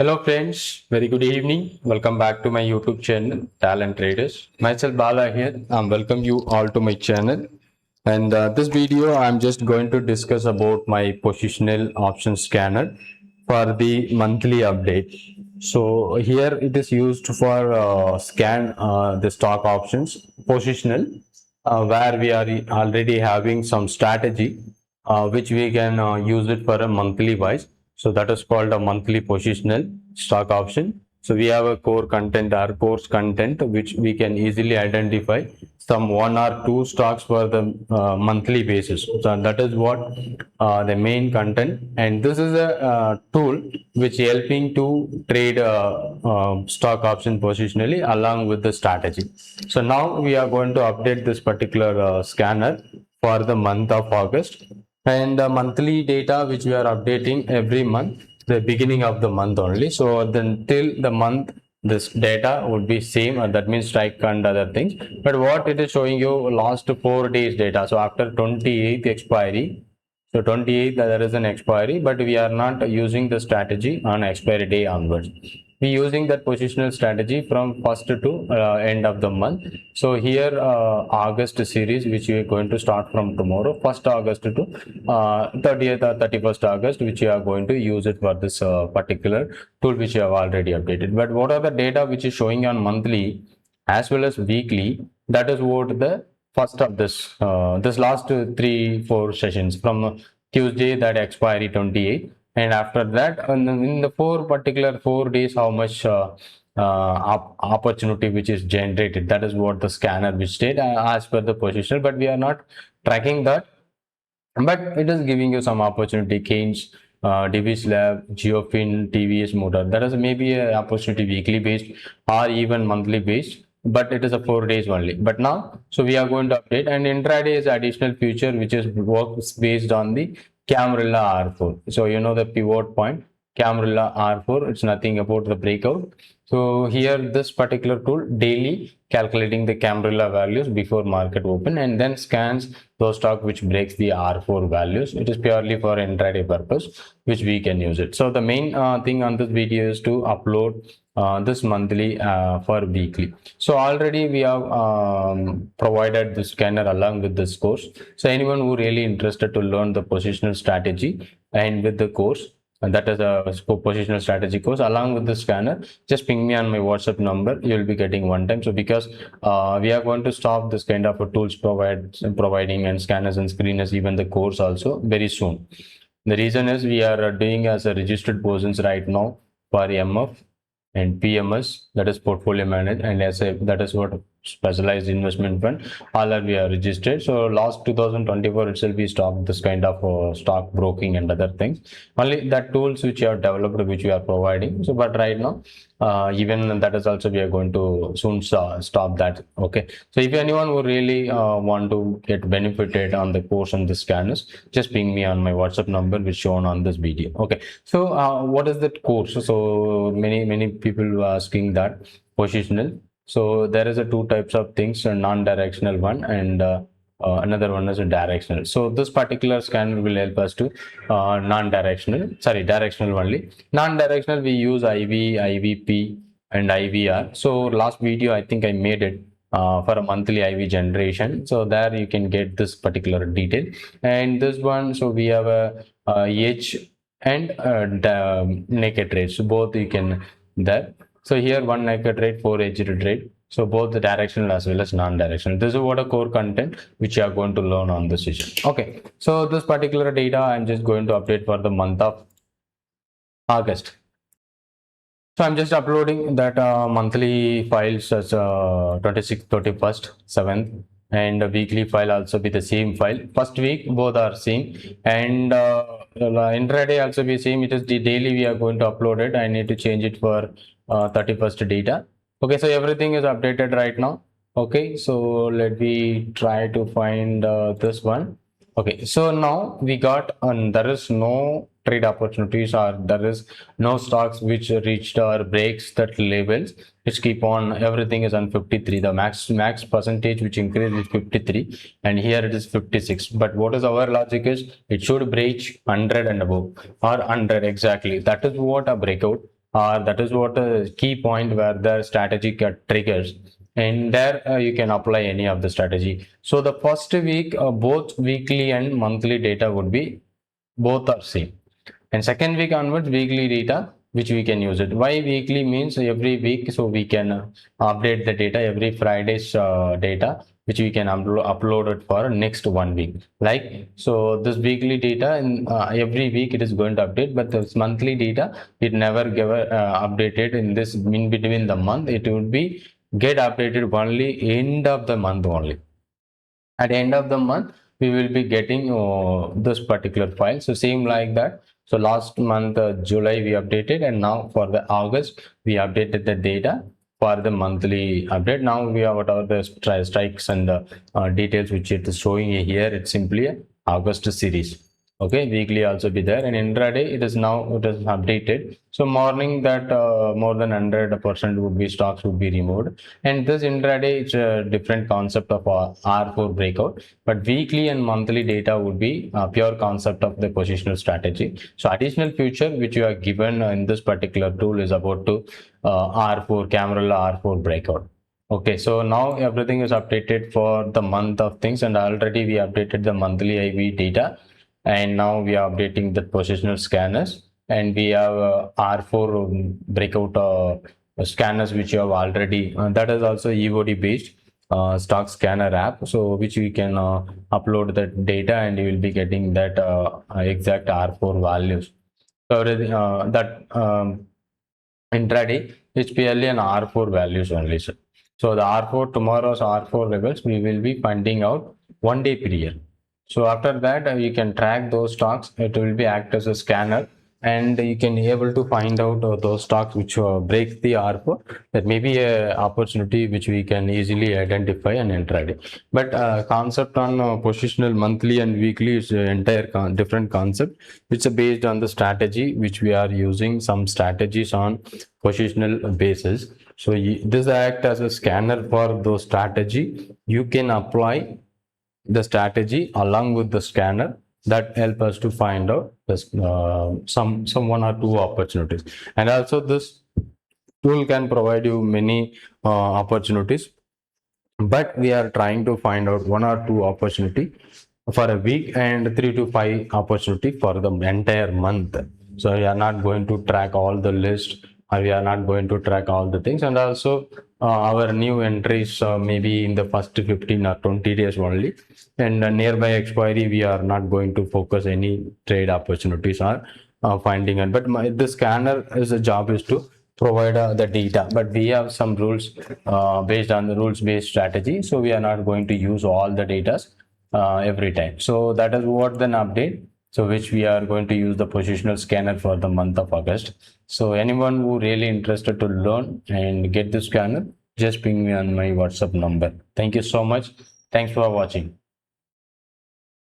Hello friends, very good evening. Welcome back to my YouTube channel, Talent Traders. Myself Bala here. Welcome you all to my channel. And this video, I'm just going to discuss about my positional option scanner for the monthly update. So here it is used for scan the stock options positional, where we are already having some strategy which we can use it for a monthly wise. So that is called a monthly positional stock option. So we have a core content or course content which we can easily identify some one or two stocks for the monthly basis. So that is what the main content, and this is a tool which helping to trade stock option positionally along with the strategy. So now we are going to update this particular scanner for the month of August, and the monthly data which we are updating every month, the beginning of the month only. So then till the month this data would be same, that means strike and other things, but what it is showing you last 4 days data. So after 28th expiry, so 28th there is an expiry, but we are not using the strategy on expiry day onwards. We using that positional strategy from first to end of the month. So here August series which we are going to start from tomorrow, 1st August to 30th or 31st August, which you are going to use it for this particular tool which you have already updated. But what are the data which is showing on monthly as well as weekly? That is what the first of this last 3-4 sessions from Tuesday, that expiry 28, and after that in the 4 days how much opportunity which is generated. That is what the scanner which did as per the position, but we are not tracking that, but it is giving you some opportunity gains. Divis Lab, Geofin, TVS Motor, that is maybe a opportunity weekly based or even monthly based, but it is a 4 days only. But now, so we are going to update, and intraday is additional feature which is works based on the Camarilla R4. So you know the pivot point Camarilla R4, it's nothing about the breakout. So here this particular tool daily calculating the Camarilla values before market open, and then scans those stock which breaks the R4 values. It is purely for intraday purpose which we can use it. So the main thing on this video is to upload this monthly for weekly. So already we have provided the scanner along with this course. So anyone who really interested to learn the positional strategy and with the course, and that is a positional strategy course along with the scanner, just ping me on my WhatsApp number. You will be getting one time. So because we are going to stop this kind of a tools providing and scanners and screeners, even the course also very soon. The reason is we are doing as a registered persons right now for MF and PMS, that is portfolio managed, and SA, that is what specialized investment fund, all are we are registered. So last 2024 itself we stopped this kind of stock broking and other things, only that tools which you have developed which we are providing. So but right now even that is also we are going to soon stop that. Okay, so if anyone who really want to get benefited on the course and the scanners, just ping me on my WhatsApp number which shown on this video. Okay, so what is that course? So many people are asking that positional. So there is a two types of things, a non-directional one and another one is a directional. So this particular scanner will help us to directional only. Non-directional we use IV, IVP and IVR. So last video I think I made it for a monthly IV generation. So there you can get this particular detail. And this one, so we have a edge and naked trade. So both you can there. So here one naked trade, 4 edge trade. So both the directional as well as non-directional. This is what a core content which you are going to learn on this session. Okay, so this particular data I'm just going to update for the month of August. So I'm just uploading that monthly files as 26th, 31st, 7th, and a weekly file also be the same file. First week both are same, and intraday also be same. It is the daily we are going to upload it. I need to change it for 31st data. Okay, so everything is updated right now. Okay, so let me try to find this one. Okay, so now we got there is no trade opportunities, or there is no stocks which reached or breaks that levels. It's keep on, everything is on 53. The max percentage which increased is 53, and here it is 56. But what is our logic is it should breach 100 and above, or 100 exactly. That is what a breakout. or that is what a key point where the strategy triggers, and there you can apply any of the strategy. So the first week, both weekly and monthly data would be both are same, and second week onwards weekly data which we can use it. Why weekly means every week, so we can update the data every Friday's data which we can upload it for next 1 week. Like, so this weekly data in every week it is going to update, but this monthly data it never give updated in this in between the month. It would be get updated only end of the month only. At the end of the month we will be getting this particular file. So same like that. So last month July we updated, and now for the August we updated the data for the monthly update. Now we have what are the strikes and details which it is showing here. It's simply a August series. Okay, weekly also be there, and intraday it is now it is updated. So morning that more than 100% would be stocks would be removed, and this intraday it's a different concept of R4 breakout, but weekly and monthly data would be pure concept of the positional strategy. So additional feature which you are given in this particular tool is about to R4 camera R4 breakout. Okay, so now everything is updated for the month of things, and already we updated the monthly IV data, and now we are updating the positional scanners, and we have R4 breakout scanners which you have already that is also EOD based stock scanner app, so which we can upload the data, and you will be getting that exact R4 values. So that intraday is purely an R4 values only, sir. So the R4 tomorrow's R4 levels we will be finding out 1 day period. So after that you can track those stocks. It will be act as a scanner, and you can be able to find out those stocks which break the R4. That may be a opportunity which we can easily identify and intraday. But concept on positional monthly and weekly is entire different concept. It's based on the strategy which we are using, some strategies on positional basis. So this act as a scanner for those strategy. You can apply the strategy along with the scanner that help us to find out this, some 1 or 2 opportunities. And also this tool can provide you many opportunities, but we are trying to find out 1 or 2 opportunity for a week and 3 to 5 opportunity for the entire month. So we are not going to track all the list, or we are not going to track all the things. And also our new entries maybe in the first 15 or 20 days only, and nearby expiry we are not going to focus any trade opportunities or finding it. But the scanner is a job is to provide the data, but we have some rules based on the rules based strategy, so we are not going to use all the data every time. So that is what then update, so which we are going to use the positional scanner for the month of August. So anyone who really interested to learn and get the scanner, just ping me on my WhatsApp number. Thank you so much. Thanks for watching.